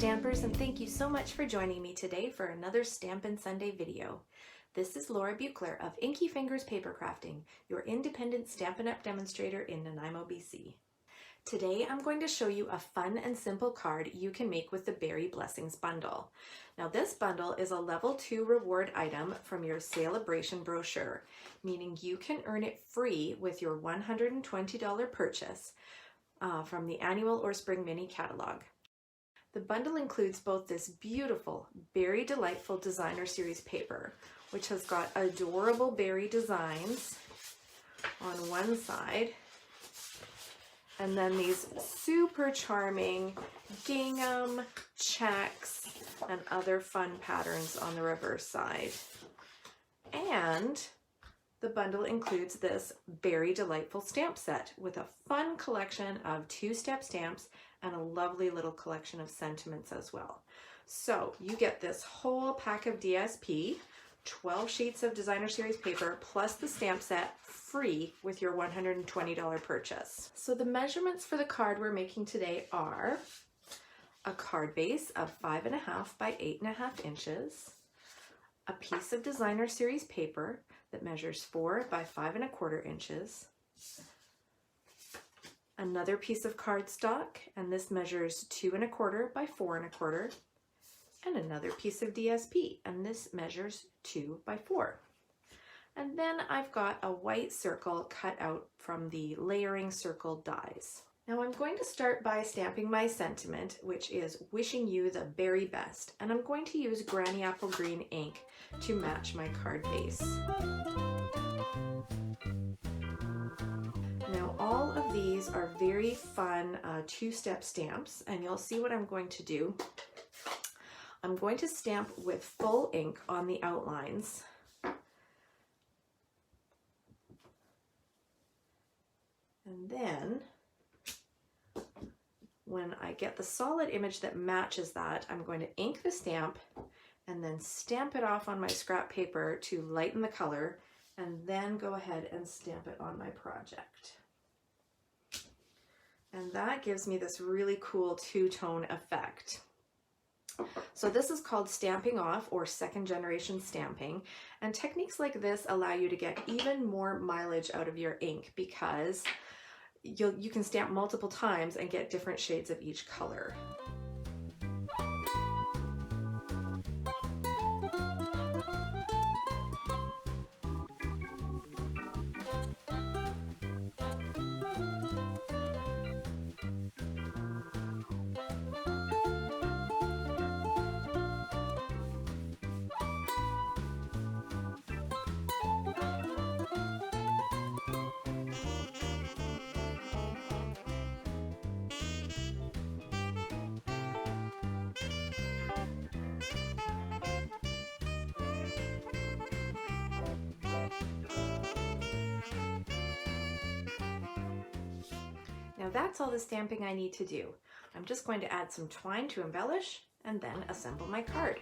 Stampers, and thank you so much for joining me today for another Stampin' Sunday video. This is Laura Buechler of Inkyfingers Papercrafting, your independent Stampin' Up demonstrator in Nanaimo, BC. Today I'm going to show you a fun and simple card you can make with the Berry Blessings bundle. Now this bundle is a level 2 reward item from your Celebration brochure, meaning you can earn it free with your $120 purchase from the annual or spring mini catalog. The bundle includes both this beautiful Berry Delightful Designer Series paper, which has got adorable berry designs on one side, and then these super charming gingham, checks, and other fun patterns on the reverse side. And the bundle includes this Berry Delightful stamp set with a fun collection of 2-step stamps and a lovely little collection of sentiments as well. So you get this whole pack of DSP, 12 sheets of Designer Series paper, plus the stamp set free with your $120 purchase. So the measurements for the card we're making today are a card base of 5.5 by 8.5 inches, a piece of Designer Series paper that measures 4 by 5.25 inches, another piece of cardstock, and this measures 2.25 by 4.25, and another piece of DSP, and this measures 2 by 4. And then I've got a white circle cut out from the layering circle dies. Now I'm going to start by stamping my sentiment, which is wishing you the very best, and I'm going to use Granny Apple Green ink to match my card base. Now all of these are very fun 2-step stamps, and you'll see what I'm going to do. I'm going to stamp with full ink on the outlines. And then when I get the solid image that matches that, I'm going to ink the stamp and then stamp it off on my scrap paper to lighten the color, and then go ahead and stamp it on my project. And that gives me this really cool two-tone effect. So this is called stamping off, or second generation stamping, and techniques like this allow you to get even more mileage out of your ink because you can stamp multiple times and get different shades of each color. Now that's all the stamping I need to do. I'm just going to add some twine to embellish and then assemble my card.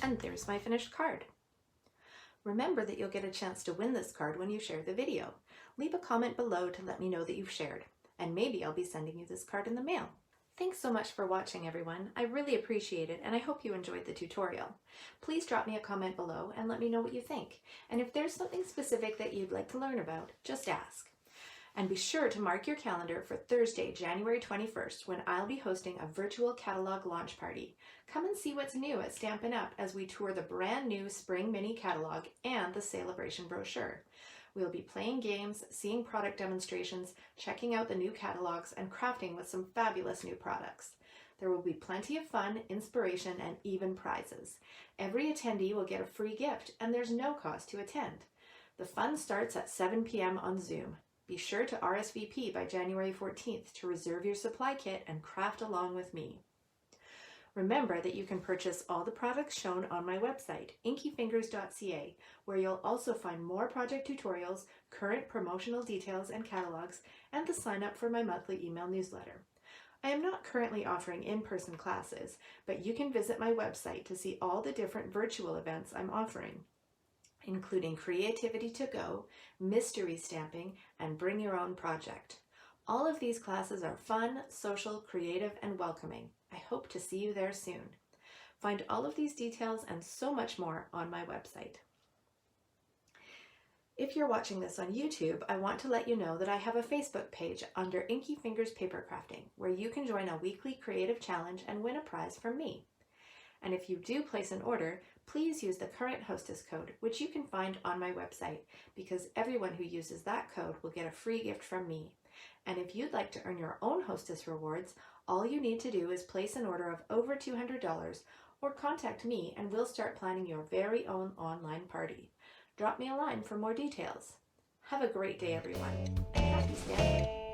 And there's my finished card. Remember that you'll get a chance to win this card when you share the video. Leave a comment below to let me know that you've shared, and maybe I'll be sending you this card in the mail. Thanks so much for watching, everyone. I really appreciate it, and I hope you enjoyed the tutorial. Please drop me a comment below and let me know what you think. And if there's something specific that you'd like to learn about, just ask. And be sure to mark your calendar for Thursday, January 21st, when I'll be hosting a virtual catalog launch party. Come and see what's new at Stampin' Up! As we tour the brand new Spring Mini catalog and the Celebration brochure. We'll be playing games, seeing product demonstrations, checking out the new catalogs, and crafting with some fabulous new products. There will be plenty of fun, inspiration, and even prizes. Every attendee will get a free gift, and there's no cost to attend. The fun starts at 7 p.m. on Zoom. Be sure to RSVP by January 14th to reserve your supply kit and craft along with me. Remember that you can purchase all the products shown on my website, Inkyfingers.ca, where you'll also find more project tutorials, current promotional details and catalogs, and the sign up for my monthly email newsletter. I am not currently offering in-person classes, but you can visit my website to see all the different virtual events I'm offering, including Creativity to Go, Mystery Stamping, and Bring Your Own Project. All of these classes are fun, social, creative, and welcoming. I hope to see you there soon. Find all of these details and so much more on my website. If you're watching this on YouTube, I want to let you know that I have a Facebook page under Inkyfingers Papercrafting, where you can join a weekly creative challenge and win a prize from me. And if you do place an order, please use the current Hostess code, which you can find on my website, because everyone who uses that code will get a free gift from me. And if you'd like to earn your own Hostess rewards, all you need to do is place an order of over $200 or contact me and we'll start planning your very own online party. Drop me a line for more details. Have a great day, everyone, and happy stamping!